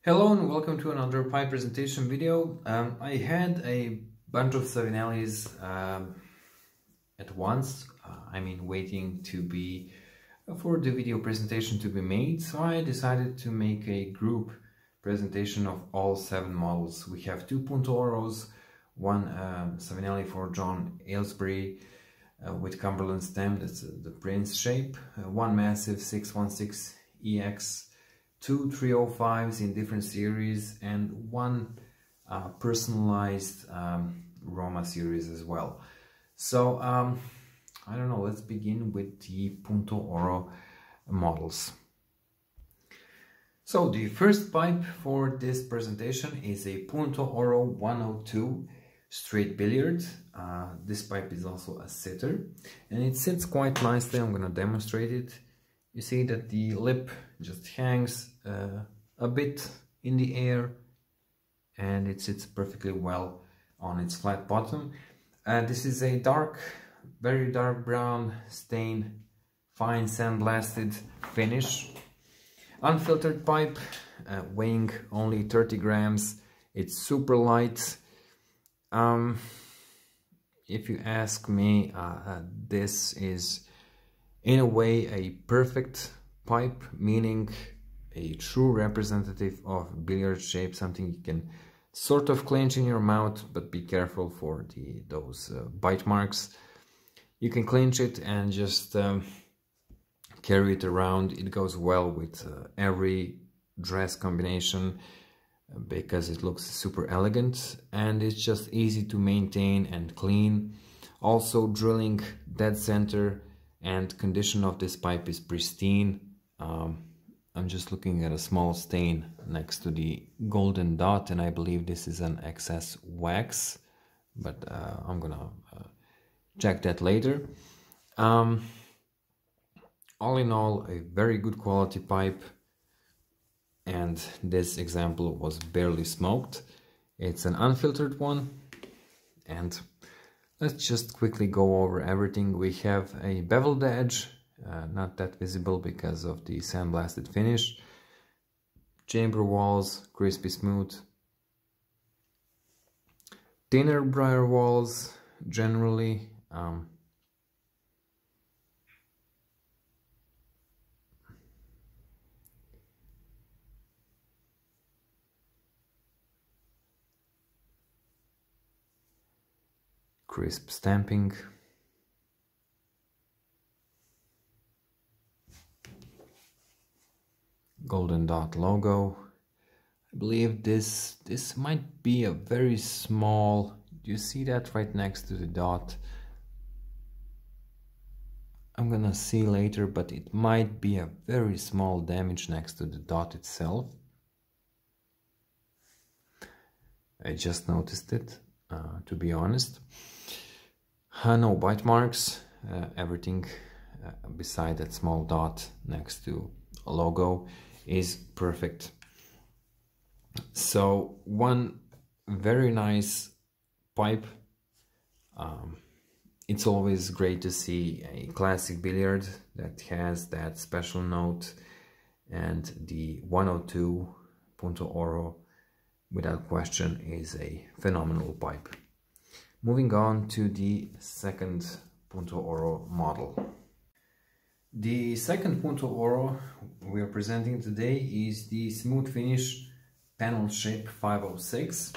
Hello and welcome to another pipe presentation video. I had a bunch of Savinellis at once, waiting to be for the video presentation to be made, so I decided to make a group presentation of all 7 models. We have 2 Punto Oros, one Savinelli for John Aylesbury with Cumberland stem, that's the Prince shape, one massive 616 EX, 2 305s in different series, and one personalized Roma series as well. So I don't know, let's begin with the Punto Oro models. So the first pipe for this presentation is a Punto Oro 102 straight billiard. This pipe is also a sitter and it sits quite nicely. I'm gonna demonstrate it. You see that the lip just hangs a bit in the air and it sits perfectly well on its flat bottom. This is a very dark brown stain, fine sandblasted finish. Unfiltered pipe, weighing only 30 grams. It's super light. If you ask me, this is in a way a perfect pipe, meaning a true representative of billiard shape, something you can sort of clench in your mouth, but be careful for those bite marks. You can clench it and just carry it around. It goes well with every dress combination because it looks super elegant and it's just easy to maintain and clean. Also, drilling dead center and condition of this pipe is pristine. I'm just looking at a small stain next to the golden dot and I believe this is an excess wax, but I'm gonna check that later. All in all, a very good quality pipe, and this example was barely smoked. It's an unfiltered one, and let's just quickly go over everything. We have a beveled edge, not that visible because of the sandblasted finish. Chamber walls, crispy smooth. Thinner briar walls, generally. Crisp stamping. Golden dot logo. I believe this might be a very small, do you see that right next to the dot? I'm gonna see later, but it might be a very small damage next to the dot itself. I just noticed it, to be honest. No bite marks, everything beside that small dot next to a logo is perfect. So one very nice pipe. It's always great to see a classic billiard that has that special note, and the 102 Punto Oro without question is a phenomenal pipe. Moving on to the second Punto Oro model. The second Punto Oro we are presenting today is the smooth finish panel shape 506.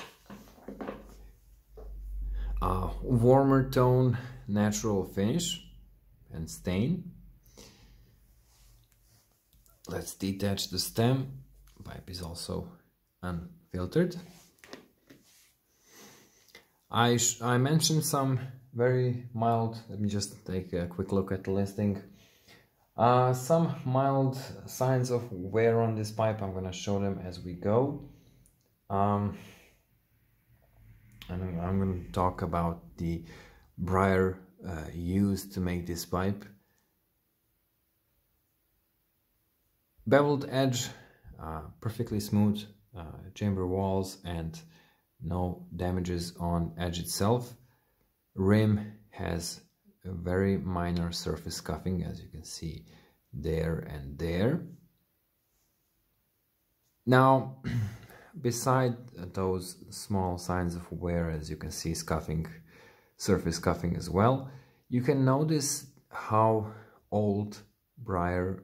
Warmer tone natural finish and stain. Let's detach the stem. Pipe is also unfiltered. I mentioned some very mild, let me just take a quick look at the listing. Some mild signs of wear on this pipe. I'm gonna show them as we go. And I'm going to talk about the briar used to make this pipe. Beveled edge, perfectly smooth chamber walls and no damages on edge itself. Rim has a very minor surface scuffing, as you can see there and there. Now, beside those small signs of wear, as you can see, scuffing, surface scuffing as well, you can notice how old Breyer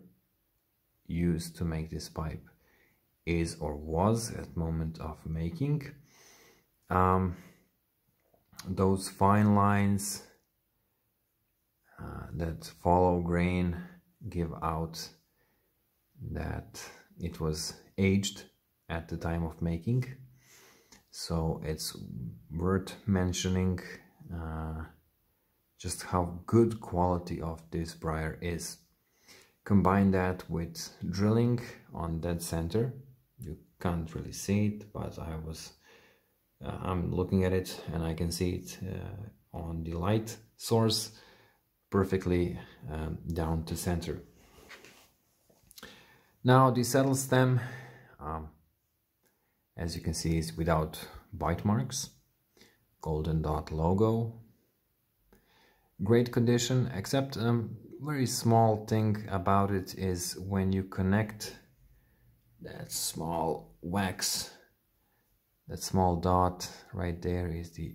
used to make this pipe is or was at moment of making. Those fine lines that follow grain give out that it was aged at the time of making, so it's worth mentioning just how good quality of this Breyer is. Combine that with drilling on dead center. You can't really see it, but I'm looking at it and I can see it on the light source perfectly down to center. Now the saddle stem, as you can see, is without bite marks, golden dot logo, great condition, except very small thing about it is when you connect that small wax, that small dot right there is the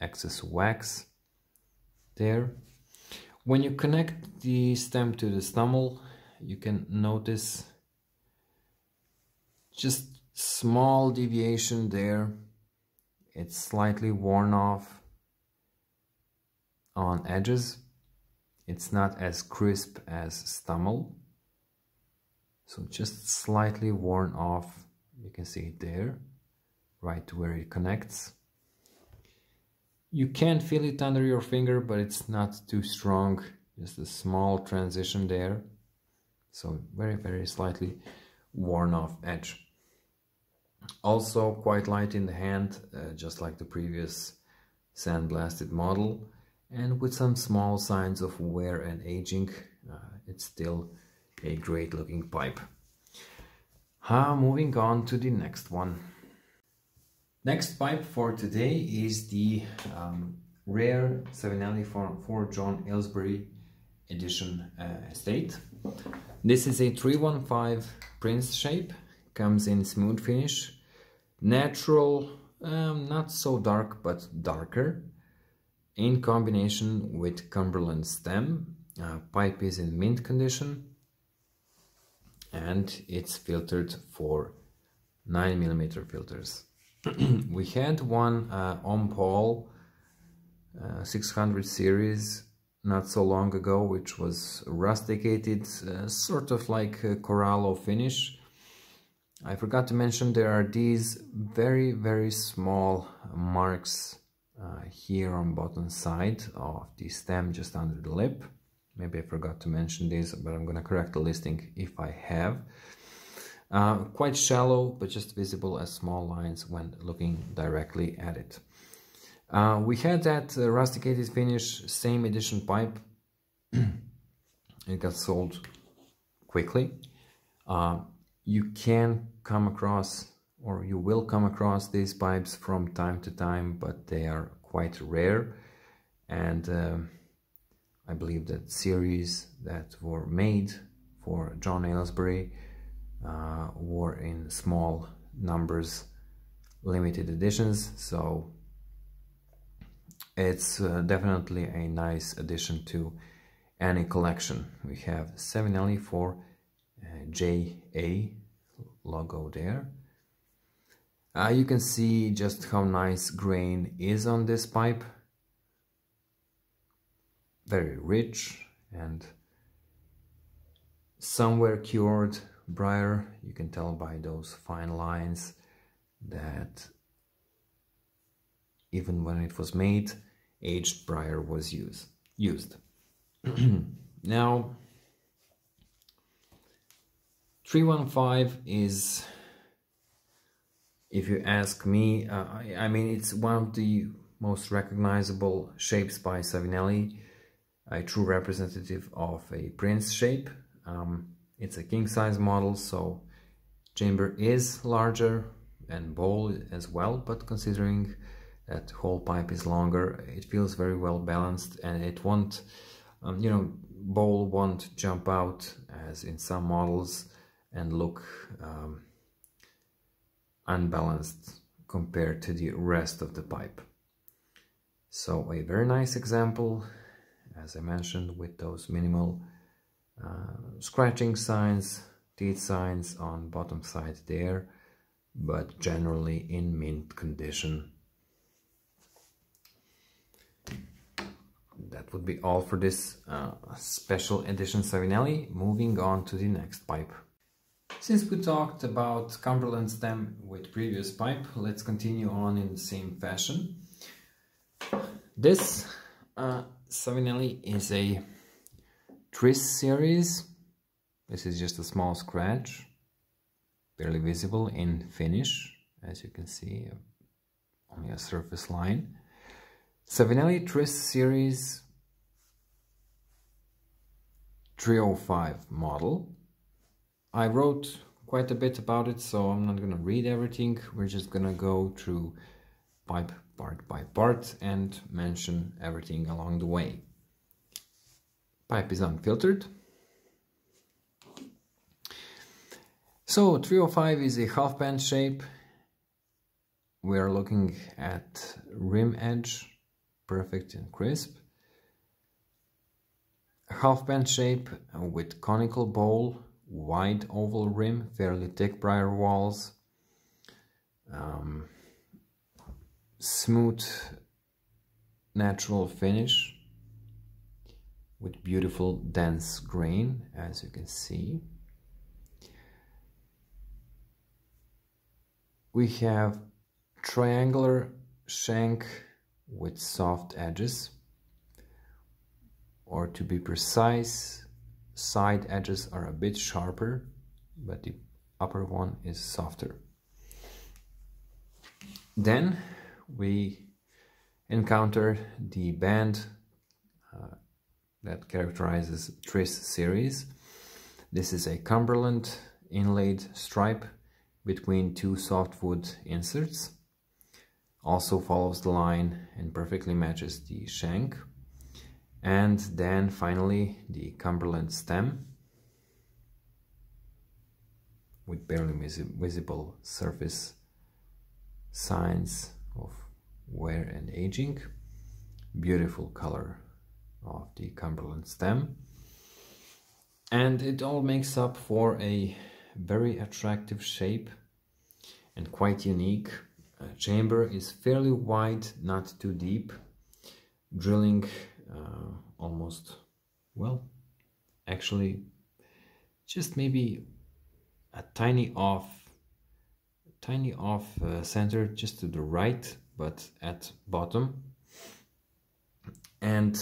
excess wax there. When you connect the stem to the stummel, you can notice just small deviation there. It's slightly worn off on edges. It's not as crisp as stummel, so just slightly worn off. You can see it there, right where it connects. You can feel it under your finger, but it's not too strong, just a small transition there. So very slightly worn off edge. Also quite light in the hand, just like the previous sandblasted model, and with some small signs of wear and aging. It's still a great looking pipe. Moving on to the next one. Next pipe for today is the rare Savinelli for John Aylesbury edition estate. This is a 315 Prince shape, comes in smooth finish, natural, not so dark but darker, in combination with Cumberland stem. Pipe is in mint condition and it's filtered for 9mm filters. We had one Ompol 600 series not so long ago, which was rusticated, sort of like a Corallo finish. I forgot to mention there are these very small marks here on bottom side of the stem, just under the lip. Maybe I forgot to mention this, but I'm gonna correct the listing if I have. Quite shallow, but just visible as small lines when looking directly at it. We had that rusticated finish, same edition pipe. It got sold quickly. You can come across, or you will come across, these pipes from time to time, but they are quite rare. And I believe that series that were made for John Aylesbury were in small numbers, limited editions, so it's definitely a nice addition to any collection. We have Savinelli for JA logo there. You can see just how nice grain is on this pipe, very rich and somewhere cured Breyer. You can tell by those fine lines that even when it was made, aged Breyer was used. Now 315 is, if you ask me, I mean, it's one of the most recognizable shapes by Savinelli, a true representative of a Prince shape. It's a king size model, so chamber is larger and bowl as well, but considering that whole pipe is longer, it feels very well balanced, and it won't, you know, bowl won't jump out as in some models and look unbalanced compared to the rest of the pipe. So a very nice example, as I mentioned, with those minimal scratching signs, teeth signs on bottom side there, but generally in mint condition. That would be all for this special edition Savinelli. Moving on to the next pipe. Since we talked about Cumberland stem with previous pipe, let's continue on in the same fashion. This Savinelli is a Tris series. This is just a small scratch, barely visible in finish, as you can see, only a surface line. Savinelli Tris series 305 model. I wrote quite a bit about it, so I'm not gonna read everything. We're just gonna go through pipe part by part and mention everything along the way. Pipe is unfiltered. So 305 is a half band shape. We are looking at rim edge, perfect and crisp. A half band shape with conical bowl, wide oval rim, fairly thick briar walls, smooth natural finish with beautiful dense grain, as you can see. We have triangular shank with soft edges, or to be precise, side edges are a bit sharper, but the upper one is softer. Then we encounter the band that characterizes Tris series. This is a Cumberland inlaid stripe between two softwood inserts. Also follows the line and perfectly matches the shank. And then finally the Cumberland stem with barely visible surface signs of wear and aging. Beautiful color of the Cumberland stem. And it all makes up for a very attractive shape and quite unique. Chamber is fairly wide, not too deep. Drilling almost, well, actually just maybe a tiny off center, just to the right, but at bottom. And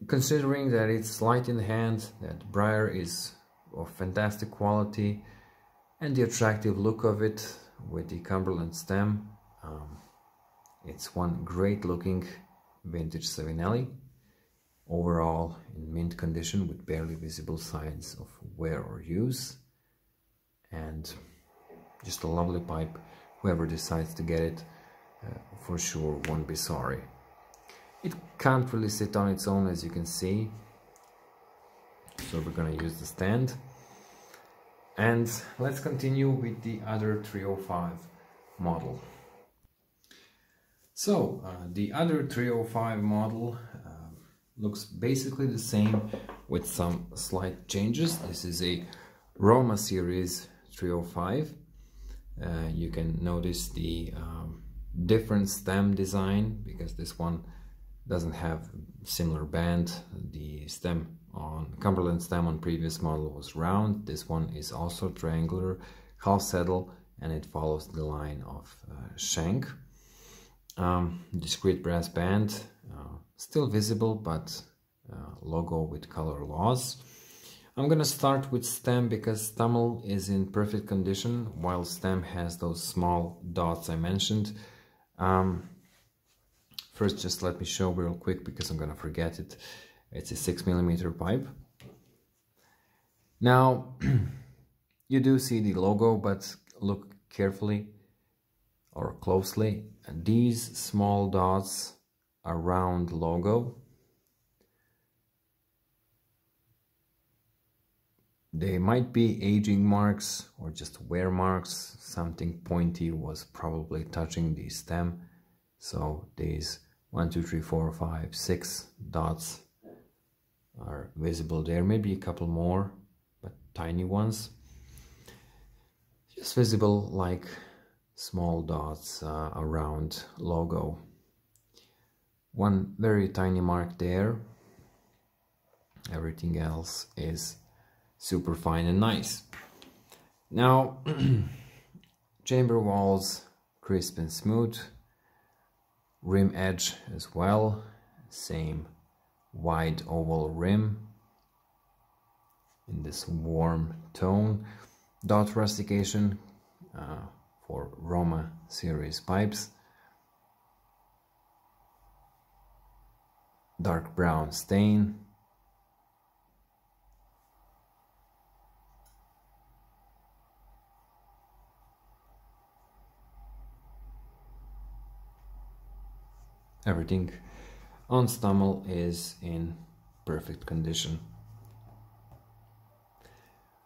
considering that it's light in the hand, that briar is of fantastic quality, and the attractive look of it with the Cumberland stem, it's one great looking vintage Savinelli, overall in mint condition with barely visible signs of wear or use, and just a lovely pipe. Whoever decides to get it for sure won't be sorry. It can't really sit on its own, as you can see, so we're gonna use the stand. And let's continue with the other 305 model. So the other 305 model looks basically the same with some slight changes. This is a Roma series 305. You can notice the different stem design, because this one doesn't have similar band. The stem on Cumberland stem on previous model was round. This one is also triangular, half saddle, and it follows the line of shank. Discrete brass band, still visible, but logo with color loss. I'm gonna start with stem because stumel is in perfect condition, while stem has those small dots I mentioned. First, just let me show real quick because I'm gonna forget it. It's a 6mm pipe. Now, you do see the logo, but look carefully or closely. And these small dots around the logo They might be aging marks or just wear marks. Something pointy was probably touching the stem. So these 1, 2, 3, 4, 5, 6 dots are visible there. Maybe a couple more, but tiny ones. Just visible like small dots around logo. One very tiny mark there. Everything else is super fine and nice. Now, chamber walls crisp and smooth. Rim edge as well. Same wide oval rim in this warm tone. Dot rustication for Roma series pipes. Dark brown stain. Everything on Stummel is in perfect condition.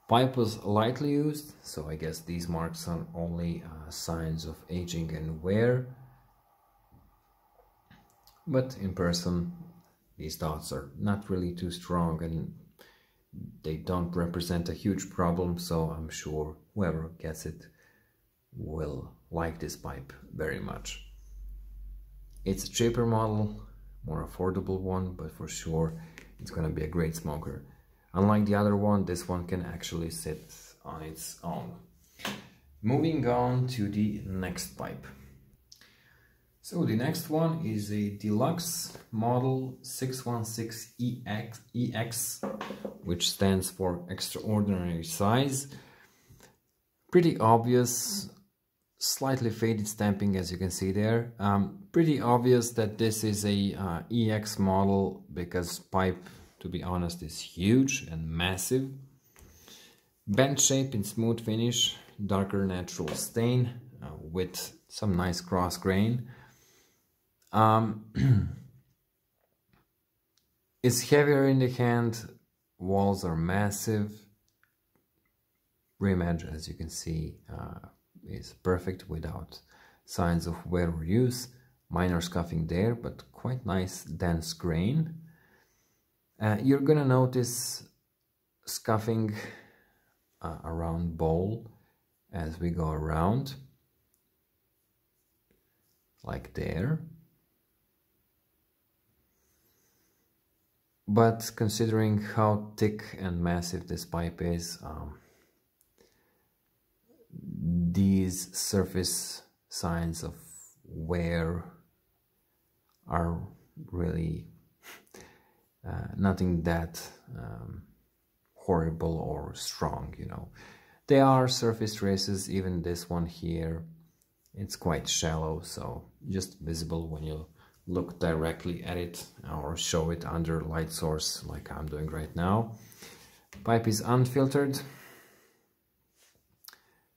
Pipe was lightly used, so I guess these marks are only signs of aging and wear. But in person, these dots are not really too strong and they don't represent a huge problem, so I'm sure whoever gets it will like this pipe very much. It's a cheaper model, more affordable one, but for sure it's gonna be a great smoker. Unlike the other one, this one can actually sit on its own. Moving on to the next pipe. So the next one is a deluxe model 616EX, which stands for extraordinary size. Pretty obvious, slightly faded stamping as you can see there. Pretty obvious that this is a EX model because pipe, to be honest, is huge and massive. Bent shape in smooth finish, darker natural stain with some nice cross grain. It's heavier in the hand, walls are massive. Rim edge, as you can see, is perfect without signs of wear or use. Minor scuffing there, but quite nice dense grain. You're gonna notice scuffing around bowl as we go around, like there. But considering how thick and massive this pipe is, these surface signs of wear are really nothing that horrible or strong, you know. They are surface traces, even this one here, it's quite shallow, so just visible when you look directly at it or show it under light source like I'm doing right now. Pipe is unfiltered.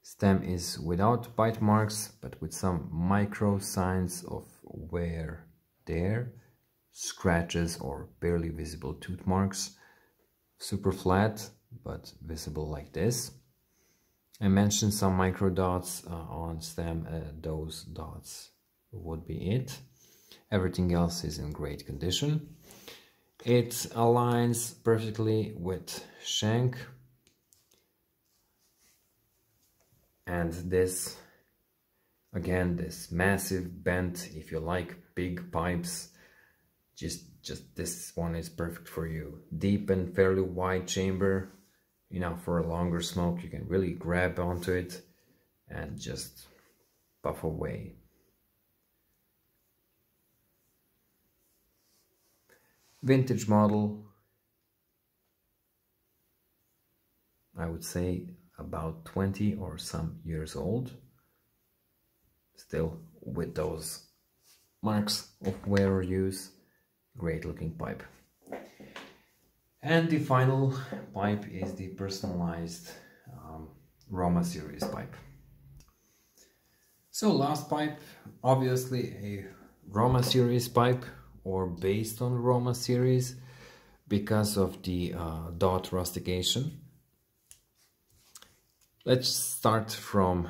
Stem is without bite marks, but with some micro signs of wear there. Scratches or barely visible tooth marks. Super flat, but visible like this. I mentioned some micro dots on stem. Those dots would be it. Everything else is in great condition. It aligns perfectly with shank. And this, again, this massive bent, if you like big pipes, just this one is perfect for you. Deep and fairly wide chamber, you know, for a longer smoke, you can really grab onto it and just puff away. Vintage model, I would say about 20 or some years old, still with those marks of wear or use. Great looking pipe. And the final pipe is the personalized Roma series pipe. So last pipe, obviously a Roma series pipe, or based on Roma series, because of the dot rustication. Let's start from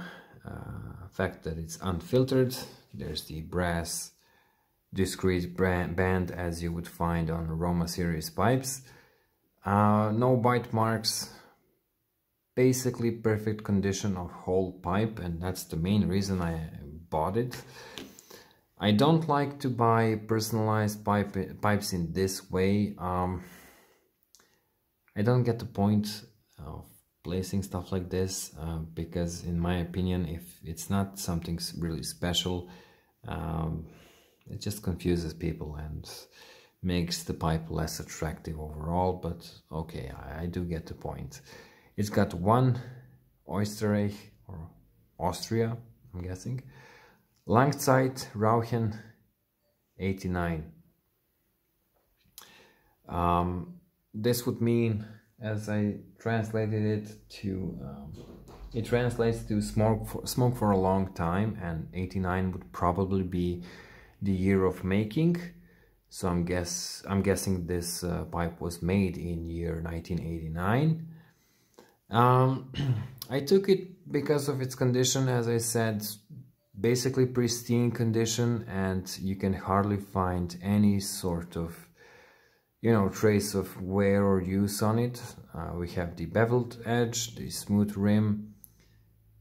fact that it's unfiltered. There's the brass discrete band as you would find on Roma series pipes. No bite marks, basically perfect condition of whole pipe, and that's the main reason I bought it. I don't like to buy personalized pipes in this way. I don't get the point of placing stuff like this because in my opinion, if it's not something really special, it just confuses people and makes the pipe less attractive overall. But okay, I do get the point. It's got one Österreich or Austria, I'm guessing. Langzeit Rauchen 89. This would mean, as I translated it to, it translates to smoke for a long time, and 89 would probably be the year of making. So I'm guessing this pipe was made in year 1989. I took it because of its condition, as I said, basically pristine condition, and you can hardly find any sort of, you know, trace of wear or use on it. We have the beveled edge, the smooth rim.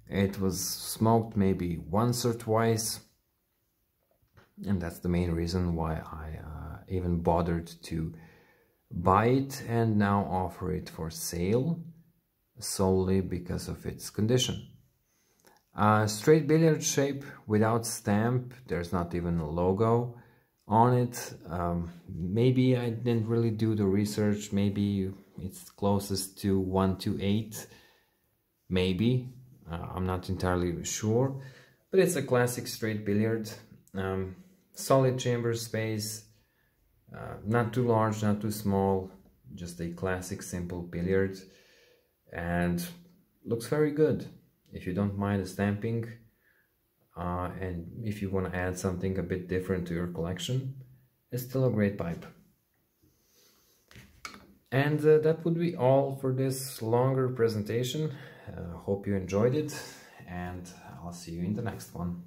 It was smoked maybe once or twice, and that's the main reason why I even bothered to buy it and now offer it for sale, solely because of its condition. Straight billiard shape without stamp. There's not even a logo on it. Maybe I didn't really do the research. Maybe it's closest to 128. Maybe. I'm not entirely sure. But it's a classic straight billiard. Solid chamber space. Not too large, not too small. Just a classic simple billiard. And looks very good. If you don't mind the stamping, and if you want to add something a bit different to your collection, it's still a great pipe. And that would be all for this longer presentation. Hope you enjoyed it, and I'll see you in the next one.